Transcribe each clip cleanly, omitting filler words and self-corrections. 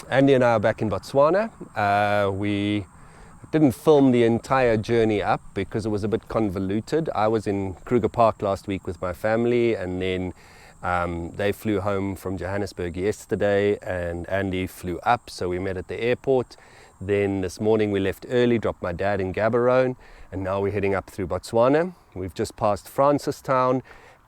Andy and I are back in Botswana. We didn't film the entire journey up because it was a bit convoluted. I was in Kruger Park last week with my family, and then they flew home from Johannesburg yesterday, and Andy flew up, so we met at the airport. Then this morning we left early, dropped my dad in Gaborone, and now we're heading up through Botswana. We've just passed Francistown,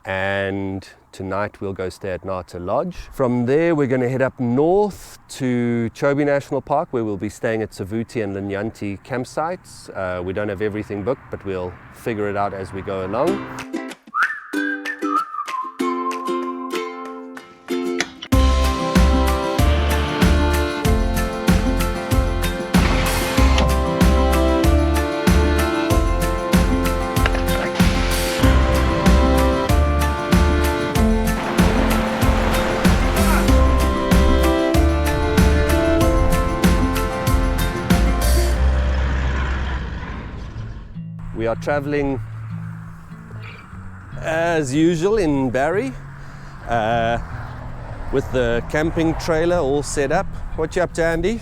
and tonight we'll go stay at Nata Lodge. From there we're going to head up north to Chobe National Park, where we'll be staying at Savuti and Linyanti campsites. We don't have everything booked, but we'll figure it out as we go along. We are traveling as usual in Barry with the camping trailer all set up. What you up to, Andy?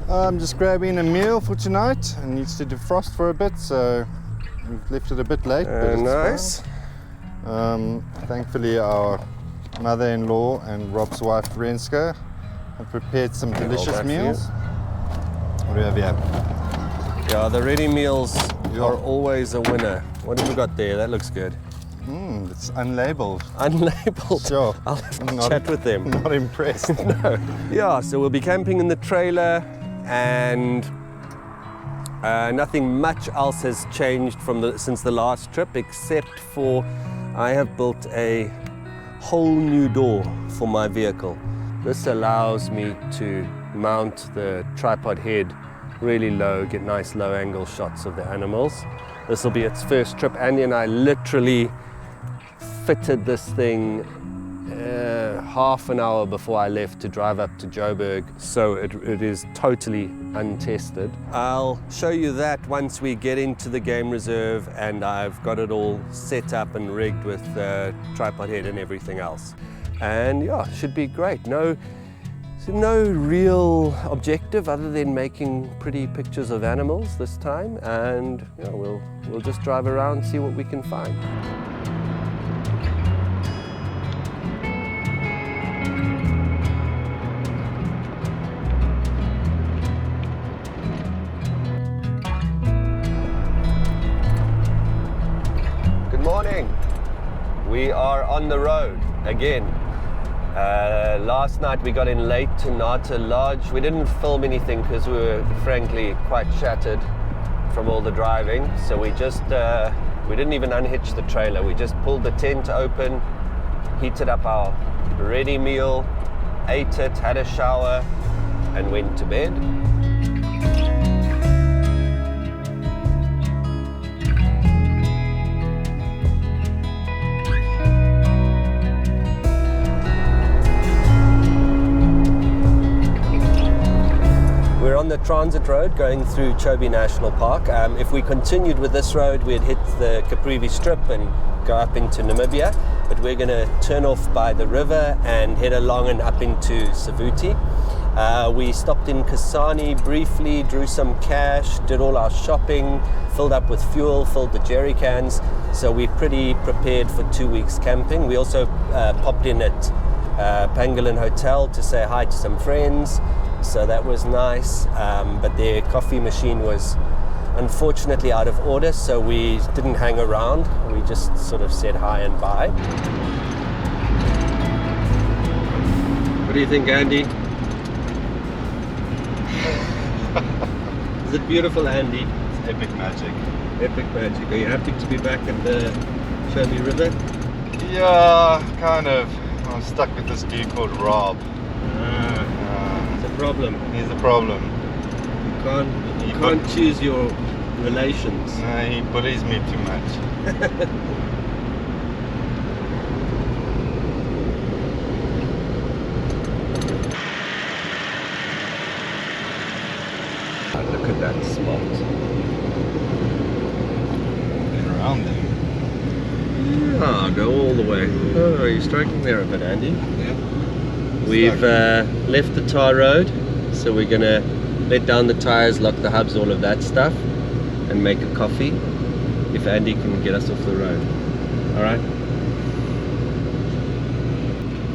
I'm just grabbing a meal for tonight. It needs to defrost for a bit, so we've left it a bit late. But it's nice. Thankfully, our mother-in-law and Rob's wife Renska have prepared some delicious meals. What do we have here? Yeah, the ready meals are always a winner. What have we got there? That looks good. It's unlabeled. Unlabeled? Sure. I'll have to chat with them. Not impressed. No. Yeah, so we'll be camping in the trailer, and nothing much else has changed since the last trip, except for I have built a whole new door for my vehicle. This allows me to mount the tripod head really low, get nice low angle shots of the animals. This will be its first trip. Andy and I literally fitted this thing half an hour before I left to drive up to Joburg, so it is totally untested. I'll show you that once we get into the game reserve and I've got it all set up and rigged with the tripod head and everything else. And yeah, should be great. No real objective other than making pretty pictures of animals this time, and you know, we'll just drive around, see what we can find. Good morning. We are on the road again. Last night we got in late to Nata Lodge. We didn't film anything because we were frankly quite shattered from all the driving. So we didn't even unhitch the trailer. We just pulled the tent open, heated up our ready meal, ate it, had a shower, and went to bed. We're on the transit road going through Chobe National Park. If we continued with this road, we'd hit the Caprivi Strip and go up into Namibia, but we're going to turn off by the river and head along and up into Savuti. We stopped in Kasane briefly, drew some cash, did all our shopping, filled up with fuel, filled the jerry cans, so we're pretty prepared for 2 weeks camping. We also popped in at Pangolin Hotel to say hi to some friends. So that was nice, but their coffee machine was unfortunately out of order, so we didn't hang around. We just sort of said hi and bye. What do you think, Andy? Is it beautiful, Andy? It's epic magic. Epic magic. Are you happy to be back at the Chobe River? Yeah, kind of. I'm stuck with this dude called Rob. Problem. Here's the problem. You can't choose your relations. No, he bullies me too much. Look at that spot. Been around there. Ah, go all the way. Oh, you're striking there a bit, Andy. Yeah. We've left the tar road, so we're gonna let down the tires, lock the hubs, all of that stuff, and make a coffee if Andy can get us off the road. Alright?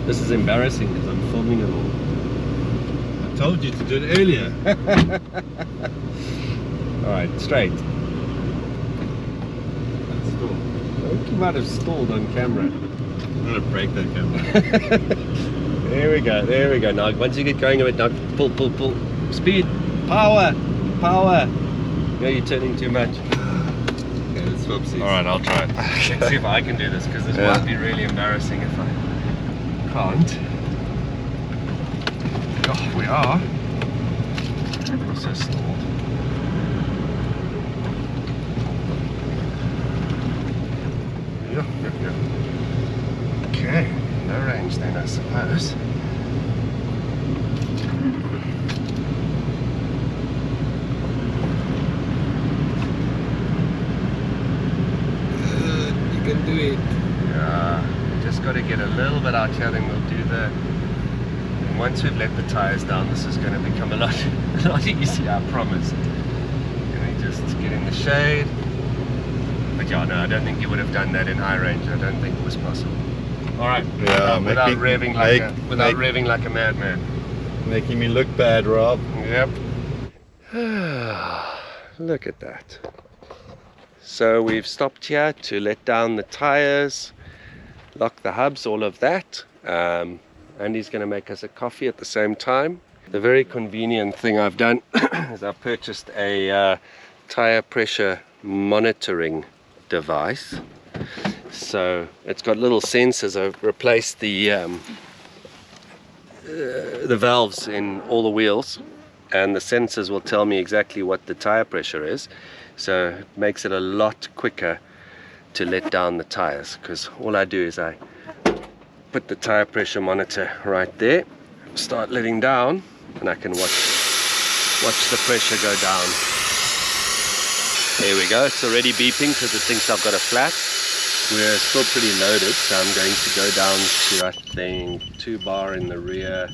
This is embarrassing because I'm filming it all. I told you to do it earlier. Alright, straight. I think you might have stalled on camera. I'm gonna break that camera. There we go. Now, once you get going a bit, now pull. Speed, power. No, you're turning too much. Okay, let's swapsies. Alright, I'll try it. Let's see if I can do this, because this might be really embarrassing if I can't. Oh, we are. Also stalled. Yeah. Okay, no range then, I suppose. You can do it. Yeah, just got to get a little bit out here, then we'll do the... And once we've let the tires down, this is going to become a lot easier, I promise. Can we just get in the shade? But yeah, no, I don't think you would have done that in high range. I don't think it was possible. Alright, Yeah, without revving like a madman. Making me look bad, Rob. Yep. Look at that. So we've stopped here to let down the tires, lock the hubs, all of that. Andy's going to make us a coffee at the same time. The very convenient thing I've done is I've purchased a tire pressure monitoring device. So it's got little sensors. I've replaced the valves in all the wheels, and the sensors will tell me exactly what the tire pressure is. So it makes it a lot quicker to let down the tires, because all I do is I put the tire pressure monitor right there, start letting down, and I can watch the pressure go down. There we go, it's already beeping because it thinks I've got a flat. We're still pretty loaded, so I'm going to go down to, I think, 2 bar in the rear,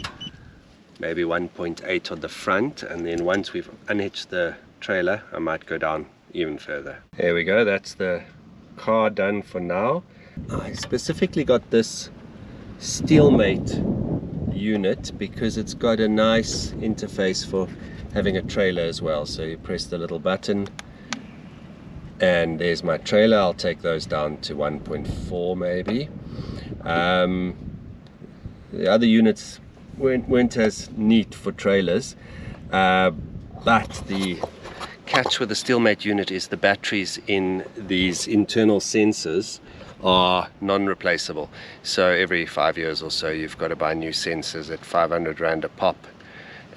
maybe 1.8 on the front, and then once we've unhitched the trailer, I might go down even further. There we go, that's the car done for now. I specifically got this Steelmate unit because it's got a nice interface for having a trailer as well. So you press the little button, and there's my trailer. I'll take those down to 1.4 maybe. The other units weren't as neat for trailers, but the catch with the Steelmate unit is the batteries in these internal sensors are non-replaceable. So every 5 years or so you've got to buy new sensors at 500 Rand a pop.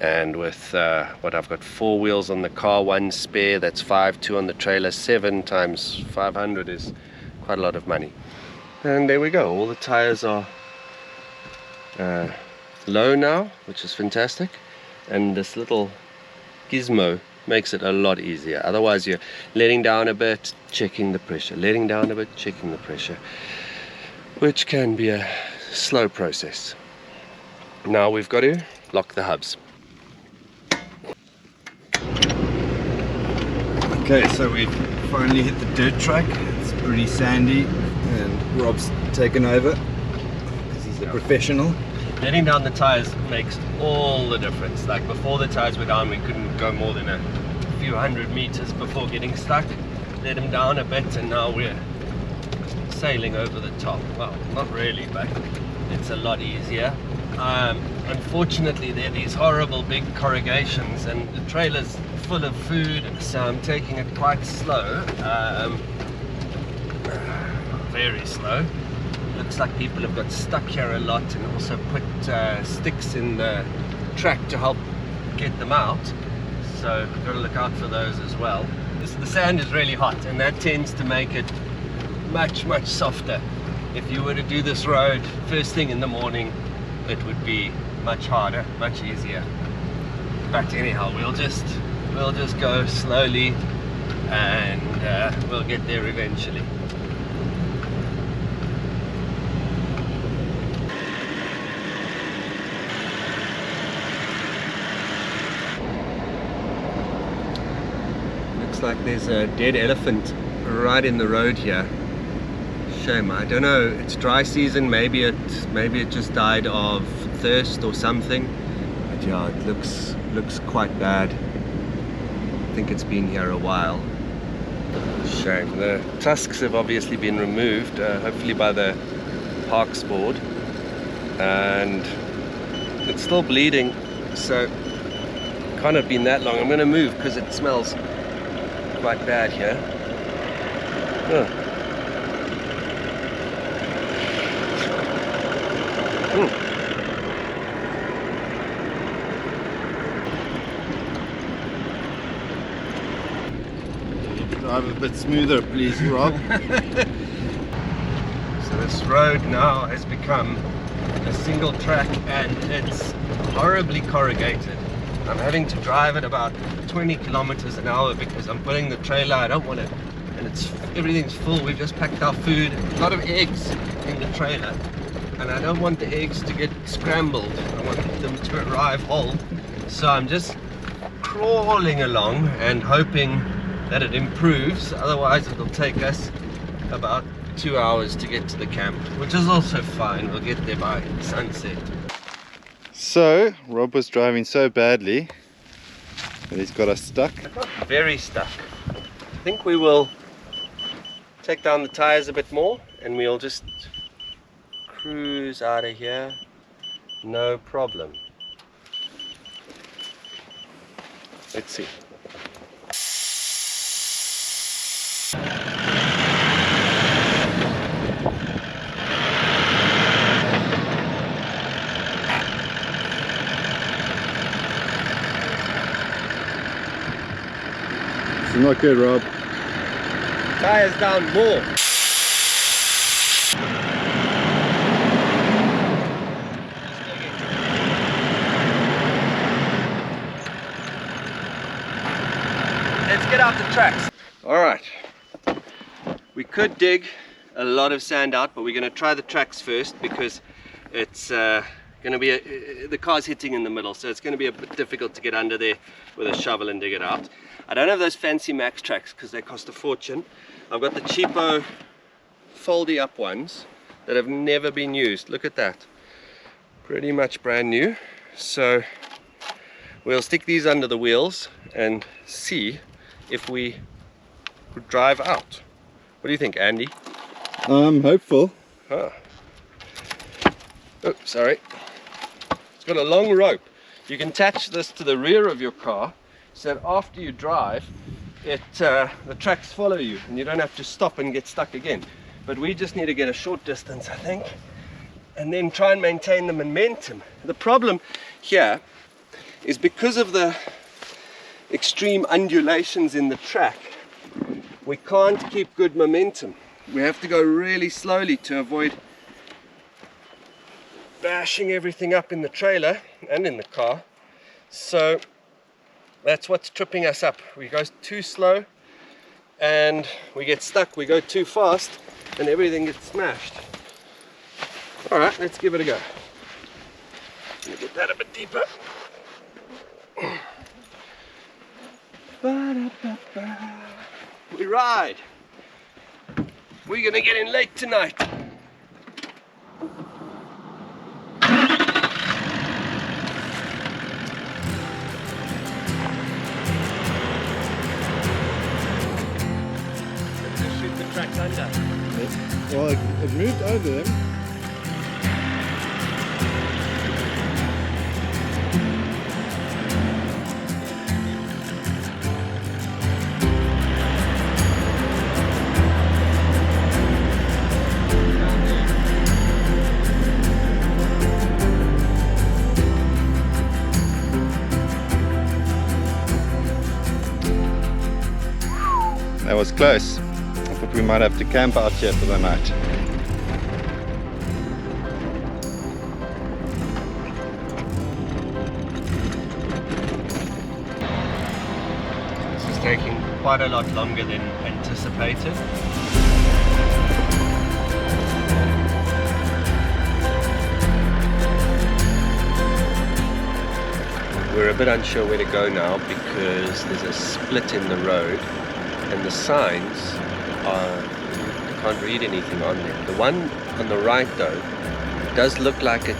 And with what I've got 4 wheels on the car, 1 spare, that's 5, 2 on the trailer, 7 times 500 is quite a lot of money. And there we go, all the tires are low now, which is fantastic, and this little gizmo makes it a lot easier. Otherwise you're letting down a bit, checking the pressure, letting down a bit, checking the pressure, which can be a slow process. Now we've got to lock the hubs. Okay, so we've finally hit the dirt track. It's pretty sandy, and Rob's taken over because he's a professional. Letting down the tires makes all the difference. Like before the tires were down, we couldn't go more than a few hundred meters before getting stuck. Let them down a bit, and now we're sailing over the top. Well, not really, but it's a lot easier. Unfortunately, there are these horrible big corrugations, and the trailer's full of food, so I'm taking it quite slow, very slow. Looks like people have got stuck here a lot, and also put sticks in the track to help get them out, so we've got to look out for those as well. The sand is really hot, and that tends to make it much softer. If you were to do this road first thing in the morning, it would be much harder, much easier. But anyhow, we'll just go slowly, and we'll get there eventually. looks like there's a dead elephant right in the road here. Shame, I don't know, it's dry season, maybe it just died of thirst or something. But yeah, it looks quite bad. I think it's been here a while. Shame. The tusks have obviously been removed, hopefully by the parks board, and it's still bleeding, so can't have been that long. I'm going to move because it smells quite bad here. Drive a bit smoother, please, Rob. So this road now has become a single track and it's horribly corrugated. I'm having to drive at about 20 kilometers an hour because I'm putting the trailer, I don't want it, and everything's full. We've just packed our food, a lot of eggs in the trailer, and I don't want the eggs to get scrambled. I want them to arrive whole. So I'm just crawling along and hoping that it improves, otherwise it'll take us about 2 hours to get to the camp, which is also fine. We'll get there by sunset. So, Rob was driving so badly that he's got us stuck. Very stuck. I think we will take down the tires a bit more and we'll just cruise out of here, no problem. Let's see. It's not good, Rob. Tires down more. Let's get out the tracks. All right. We could dig a lot of sand out, but we're going to try the tracks first because it's going to be the car's hitting in the middle, so it's going to be a bit difficult to get under there with a shovel and dig it out. I don't have those fancy max tracks because they cost a fortune. I've got the cheapo foldy up ones that have never been used. Look at that, pretty much brand new. So we'll stick these under the wheels and see if we could drive out. What do you think, Andy? I'm hopeful. Huh. Oh, sorry. It's got a long rope. You can attach this to the rear of your car so that after you drive, the tracks follow you and you don't have to stop and get stuck again. But we just need to get a short distance, I think, and then try and maintain the momentum. The problem here is because of the extreme undulations in the track, we can't keep good momentum. We have to go really slowly to avoid bashing everything up in the trailer and in the car. So that's what's tripping us up. We go too slow and we get stuck. We go too fast and everything gets smashed. All right, let's give it a go. Let me get that a bit deeper. We ride. We're gonna get in late tonight. Shoot the tracks under. Well, it moved over them. That was close. I thought we might have to camp out here for the night. This is taking quite a lot longer than anticipated. We're a bit unsure where to go now because there's a split in the road and the signs are, you can't read anything on them. The one on the right though does look like it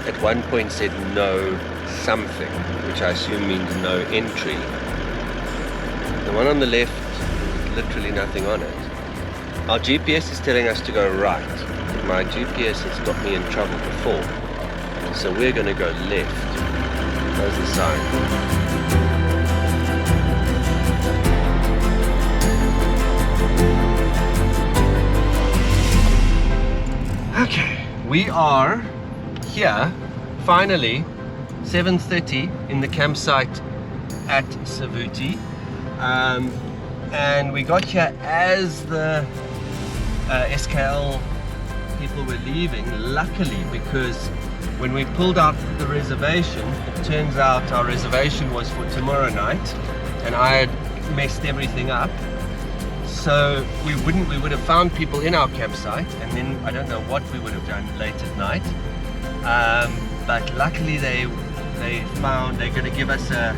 at one point said no something, which I assume means no entry. The one on the left, literally nothing on it. Our GPS is telling us to go right. My GPS has got me in trouble before, so we're going to go left. There's the sign. Okay, we are here, finally, 7:30 in the campsite at Savuti. And we got here as the SKL people were leaving, luckily, because when we pulled out the reservation, it turns out our reservation was for tomorrow night, and I had messed everything up. So we would have found people in our campsite, and then I don't know what we would have done late at night. But luckily they're going to give us a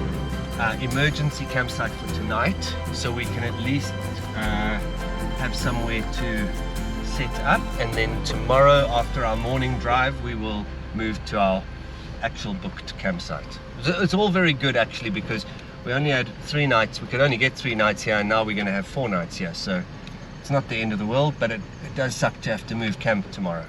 emergency campsite for tonight, so we can at least have somewhere to set up, and then tomorrow after our morning drive we will move to our actual booked campsite. It's all very good actually, because we only had 3 nights, we could only get 3 nights here, and now we're going to have 4 nights here, so it's not the end of the world, but it does suck to have to move camp tomorrow.